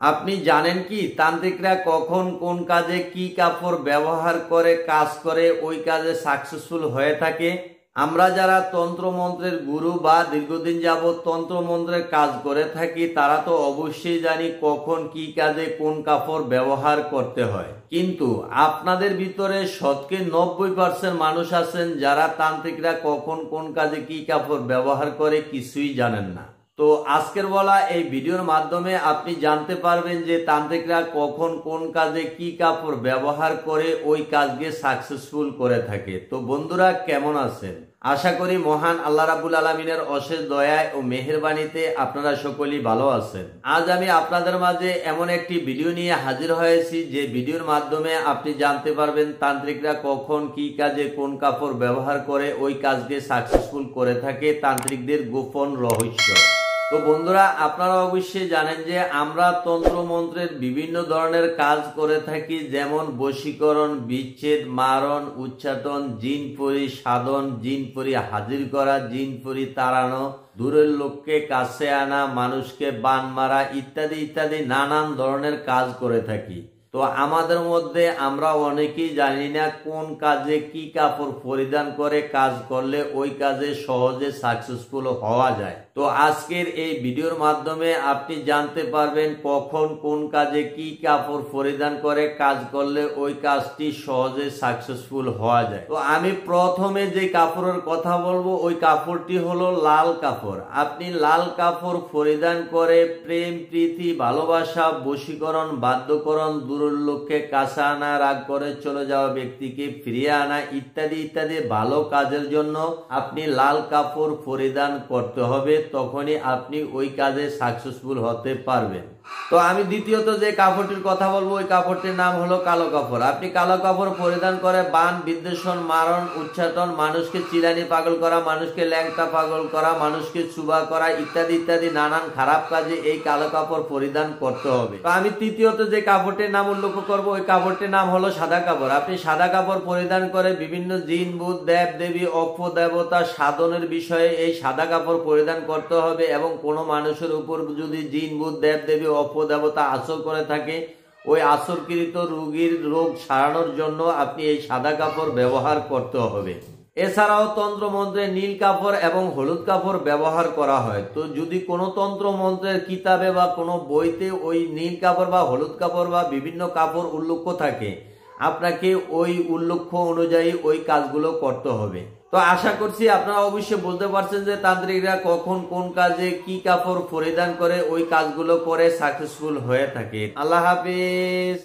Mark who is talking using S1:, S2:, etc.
S1: আপনি জানেন কি তান্ত্রিকরা কখন কোন কাজে কি কাপড় ব্যবহার করে কাজ করে ওই কাজে সাকসেসফুল হয়ে থাকে? আমরা যারা তন্ত্রমন্ত্রের গুরু বা দীর্ঘদিন যাবৎ তন্ত্রমন্ত্রের কাজ করে থাকি তারা তো অবশ্যই জানি কখন কি কাজে কোন কাপড় ব্যবহার করতে হয়। কিন্তু আপনাদের ভিতরে শতকে 90% মানুষ আছেন যারা তান্ত্রিকরা কখন কোন কাজে কি কাপড় ব্যবহার করে কিছুই জানেন না। তো আজকের বলা এই ভিডিওর মাধ্যমে আপনি জানতে পারবেন যে তান্ত্রিকরা কখন কোন কাজে কি কাপড় ব্যবহার করে ওই কাজকে সাকসেসফুল করে থাকে। তো বন্ধুরা, কেমন আছেন? আশা করি মহান আল্লাহ রাব্বুল আলামিনের অশেষ দয়ায় ও মেহেরবানিতে আপনারা সকলেই ভালো আছেন। আজ আমি আপনাদের মাঝে এমন একটি ভিডিও নিয়ে হাজির হয়েছি যে ভিডিওর মাধ্যমে আপনি জানতে পারবেন তান্ত্রিকরা কখন কি কাজে কোন কাপড় ব্যবহার করে ওই কাজকে সাকসেসফুল করে থাকে, তান্ত্রিকদের গোপন রহস্য। তো বন্ধুরা, আপনারা অবশ্যই জানেন যে আমরা তন্ত্রমন্ত্রের বিভিন্ন ধরনের কাজ করে থাকি, যেমন বশীকরণ, বিচ্ছেদ, মারণ, উচ্চাটন, জিন পরি সাধন, জিন পরি হাজির করা, জিন পরি তাড়ানো, দূরের লোককে কাছে আনা, মানুষকে বান মারা ইত্যাদি ইত্যাদি নানান ধরনের কাজ করে থাকি। তো আমাদের মধ্যে আমরা অনেকেই জানি না কোন কাজে কি কাপড় পরিধান করে কাজ করলে ওই কাজে সহজে সাকসেসফুল হওয়া যায়। তো আজকের এই ভিডিওর মাধ্যমে আপনি জানতে পারবেন কখন কোন কাজে কি কাপড় পরিধান করে কাজ করলে ওই কাজটি সহজে সাকসেসফুল হওয়া যায়। তো আমি প্রথমে যে কাপড়ের কথা বলবো ওই কাপড়টি হলো লাল কাপড়। আপনি লাল কাপড় পরিধান করে প্রেম, প্রীতি, ভালোবাসা, বশীকরণ, বাধ্যকরণ, দূরের লোককে কাছে আনা, রাগ করে চলে যাওয়া ব্যক্তিকে ফিরিয়ে আনা ইত্যাদি ইত্যাদি ভালো কাজের জন্য আপনি লাল কাপড় পরিধান করতে হবে, তখনই আপনি ওই কাজে সাকসেসফুল হতে পারবেন। তো আমি দ্বিতীয়ত যে কাপড়টির কথা বলবো ওই কাপড়টির নাম হলো কালো কাপড়। আপনি কালো কাপড় পরিধান করে বান, বিদ্বেষণ, মারণ, উচ্চাটন, মানুষকে চিরানি পাগল করা, মানুষকে ল্যাংটা পাগল করা, মানুষকে চুবা করা ইত্যাদি ইত্যাদি নানান খারাপ কাজে এই কালো কাপড় পরিধান করতে হবে। তো আমি তৃতীয়ত যে কাপড়টির নাম উল্লেখ করবো ওই কাপড়টির নাম হলো সাদা কাপড়। আপনি সাদা কাপড় পরিধান করে বিভিন্ন জিন, ভূত, দেব দেবী, অক্ষ দেবতা সাধনের বিষয়ে এই সাদা কাপড় পরিধান করতে হবে, এবং কোনো মানুষের উপর যদি জিন, ভূত, দেব দেবী, অপদেবতা আসর করে থাকে ওই আসরকৃত রোগীর রোগ সারানোর জন্য আপনি এই সাদা কাপড় ব্যবহার করতে হবে। এছাড়াও তন্ত্রমন্ত্রে নীল কাপড় এবং হলুদ কাপড় ব্যবহার করা হয়। তো যদি কোনো তন্ত্রমন্ত্রের কিতাবে বা কোনো বইতে ওই নীল কাপড় বা হলুদ কাপড় বা বিভিন্ন কাপড় উল্লেখ থাকে, আপনাকে ওই উল্লেখ অনুযায়ী ওই কাজগুলো করতে হবে। তো আশা করছি আপনারা অবশ্যই বুঝতে পারছেন যে তান্ত্রিকরা কখন কোন কাজে কি কাপড় পরিধান করে ওই কাজগুলো করে সাকসেসফুল হয়ে থাকে। আল্লাহ হাফেজ।